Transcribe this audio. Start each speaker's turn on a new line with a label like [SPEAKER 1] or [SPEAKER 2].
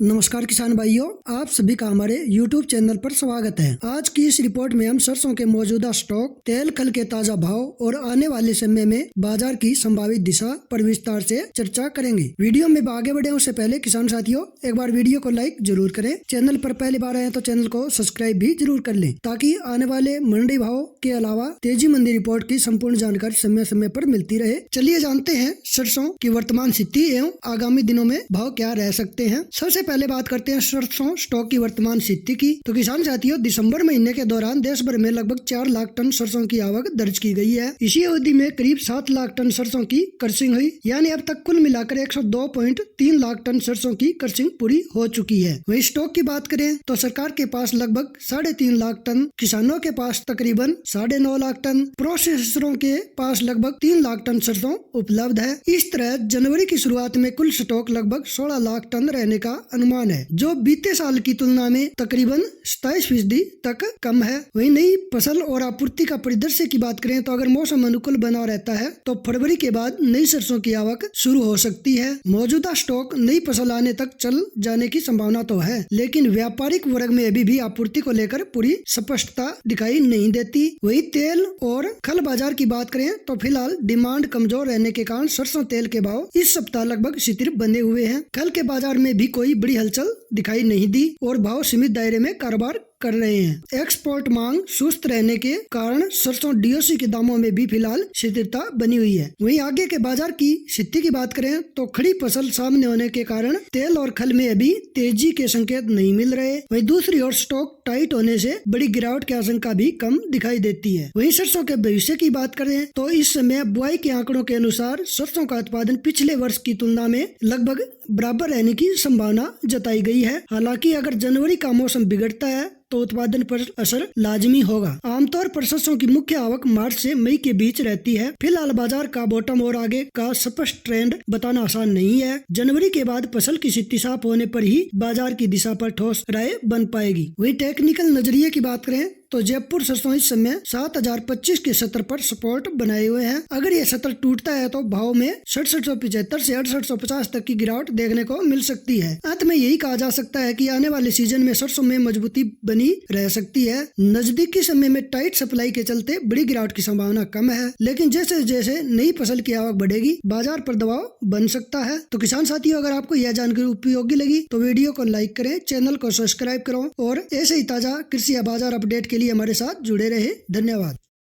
[SPEAKER 1] नमस्कार किसान भाइयों, आप सभी का हमारे YouTube चैनल पर स्वागत है। आज की इस रिपोर्ट में हम सरसों के मौजूदा स्टॉक, तेल खल के ताजा भाव और आने वाले समय में बाजार की संभावित दिशा पर विस्तार से चर्चा करेंगे। वीडियो में आगे बढ़े उससे पहले किसान साथियों, एक बार वीडियो को लाइक जरूर करें। चैनल पर पहली बार आए तो चैनल को सब्सक्राइब भी जरूर कर लें, ताकि आने वाले मंडी भाव के अलावा तेजी मंदी रिपोर्ट की संपूर्ण जानकारी समय समय पर मिलती रहे। चलिए जानते हैं सरसों की वर्तमान स्थिति एवं आगामी दिनों में भाव क्या रह सकते हैं। सबसे पहले बात करते हैं सरसों स्टॉक की वर्तमान स्थिति की। तो किसान साथियों, दिसंबर महीने के दौरान देश भर में लगभग 4 लाख टन सरसों की आवक दर्ज की गई है। इसी अवधि में करीब 7 लाख टन सरसों की क्रशिंग हुई, यानी अब तक कुल मिलाकर 102.3 लाख टन सरसों की क्रशिंग पूरी हो चुकी है। वहीं स्टॉक की बात करें तो सरकार के पास लगभग 3.5 लाख टन, किसानों के पास तकरीबन 9.5 लाख टन, प्रोसेसरों के पास लगभग 3 लाख टन सरसों उपलब्ध है। इस तरह जनवरी की शुरुआत में कुल स्टॉक लगभग 16 लाख टन रहने का अनुमान है, जो बीते साल की तुलना में तकरीबन 27% तक कम है। वहीं नई फसल और आपूर्ति का परिदृश्य की बात करें तो अगर मौसम अनुकूल बना रहता है तो फरवरी के बाद नई सरसों की आवक शुरू हो सकती है। मौजूदा स्टॉक नई फसल आने तक चल जाने की संभावना तो है, लेकिन व्यापारिक वर्ग में अभी भी आपूर्ति को लेकर पूरी स्पष्टता दिखाई नहीं देती। वही तेल और खल बाजार की बात करें तो फिलहाल डिमांड कमजोर रहने के कारण सरसों तेल के भाव इस सप्ताह लगभग स्थिर बने हुए हैं। खल के बाजार में भी कोई बड़ी हलचल दिखाई नहीं दी और भाव सीमित दायरे में कारोबार कर रहे हैं। एक्सपोर्ट मांग सुस्त रहने के कारण सरसों डीओसी के दामों में भी फिलहाल स्थिरता बनी हुई है। वहीं आगे के बाजार की स्थिति की बात करें तो खड़ी फसल सामने होने के कारण तेल और खल में अभी तेजी के संकेत नहीं मिल रहे। वहीं दूसरी ओर स्टॉक टाइट होने से बड़ी गिरावट की आशंका भी कम दिखाई देती है। वहीं सरसों के भविष्य की बात करें तो इस समय बुआई के आंकड़ों के अनुसार सरसों का उत्पादन पिछले वर्ष की तुलना में लगभग बराबर रहने की संभावना जताई गई है। हालांकि अगर जनवरी का मौसम बिगड़ता है तो उत्पादन पर असर लाजमी होगा। आमतौर पर सरसों की मुख्य आवक मार्च से मई के बीच रहती है। फिलहाल बाजार का बॉटम और आगे का स्पष्ट ट्रेंड बताना आसान नहीं है। जनवरी के बाद फसल की स्थिति साफ होने पर ही बाजार की दिशा पर ठोस राय बन पाएगी। वही टेक्निकल नजरिए की बात करें तो जयपुर सरसों इस समय 7025 के स्तर पर सपोर्ट बनाए हुए हैं। अगर ये स्तर टूटता है तो भाव में 6775 से 6850 तक की गिरावट देखने को मिल सकती है। अंत में यही कहा जा सकता है कि आने वाले सीजन में सरसों में मजबूती बनी रह सकती है। नजदीकी समय में टाइट सप्लाई के चलते बड़ी गिरावट की संभावना कम है, लेकिन जैसे जैसे नई फसल की आवक बढ़ेगी बाजार पर दबाव बन सकता है। तो किसान साथियों, अगर आपको यह जानकारी उपयोगी लगी तो वीडियो को लाइक करें, चैनल को सब्सक्राइब करो और ऐसे ही ताजा कृषि या बाजार अपडेट के लिए हमारे साथ जुड़े रहे। धन्यवाद।